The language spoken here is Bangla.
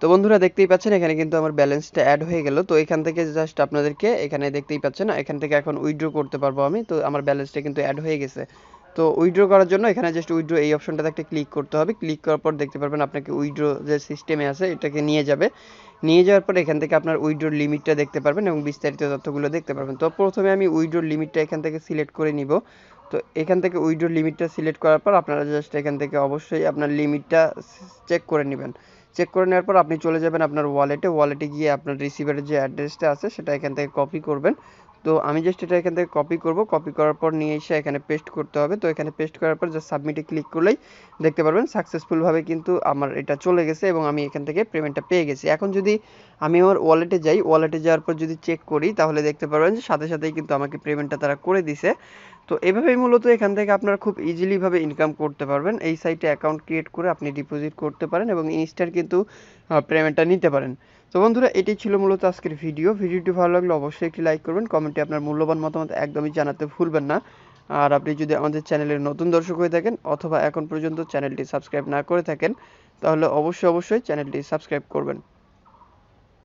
তো বন্ধুরা দেখতেই পাচ্ছেন এখানে কিন্তু আমার ব্যালেন্সটা অ্যাড হয়ে গেল। তো এখান থেকে জাস্ট আপনাদেরকে এখানে দেখতেই পাচ্ছেন এখান থেকে এখন উইথড্র করতে পারবো আমি। তো আমার ব্যালেন্সটা কিন্তু অ্যাড হয়ে গেছে। তো উইথড্র করার জন্য এখানে জাস্ট উইথড্র এই অপশনটাতে একটা ক্লিক করতে হবে। ক্লিক করার পর দেখতে পারবেন আপনাকে উইথড্র যে সিস্টেমে আছে এটাকে নিয়ে যাবে। নিয়ে যাওয়ার পর এখান থেকে আপনার উইথড্রর লিমিটটা দেখতে পারবেন এবং বিস্তারিত তথ্যগুলো দেখতে পারবেন। তো প্রথমে আমি উইথড্রর লিমিটটা এখান থেকে সিলেক্ট করে নিব। তো এখান থেকে উইথড্রর লিমিটটা সিলেক্ট করার পর আপনারা জাস্ট এখান থেকে অবশ্যই আপনার লিমিটটা চেক করে নেবেন। চেক করে নেওয়ার পর আপনি চলে যাবেন আপনার ওয়ালেটে গিয়ে আপনার রিসিভারের যে অ্যাড্রেসটা আছে সেটা এখান থেকে কপি করবেন। তো আমি জাস্ট এটা এখান থেকে কপি করব। কপি করার পর নিয়ে এসে এখানে পেস্ট করতে হবে। তো এখানে পেস্ট করার পর জাস্ট সাবমিটে ক্লিক করলেই দেখতে পারবেন সাকসেসফুলভাবে কিন্তু আমার এটা চলে গেছে এবং আমি এখান থেকে পেমেন্টটা পেয়ে গেছি। এখন যদি আমি আমার ওয়ালেটে যাই, ওয়ালেটে যাওয়ার পর যদি চেক করি তাহলে দেখতে পারবেন যে সাথে সাথেই কিন্তু আমাকে পেমেন্টটা তারা করে দিছে। তো এভাবেই মূলত এখান থেকে আপনারা খুব ইজিলি ভাবে ইনকাম করতে পারবেন। এই সাইটে অ্যাকাউন্ট ক্রিয়েট করে আপনি ডিপোজিট করতে পারেন এবং ইনস্ট্যান্ট কিন্তু পেমেন্টটা নিতে পারেন। তো বন্ধুরা এটাই ছিল মূলত আজকের ভিডিও। ভিডিওটি ভালো লাগলে অবশ্যই একটি লাইক করবেন, কমেন্টে আপনার মূল্যবান মতামত একদমই জানাতে ভুলবেন না। আর আপনি যদি আমাদের চ্যানেলের নতুন দর্শক হয়ে থাকেন অথবা এখন পর্যন্ত চ্যানেলটি সাবস্ক্রাইব না করে থাকেন তাহলে অবশ্যই চ্যানেলটি সাবস্ক্রাইব করবেন।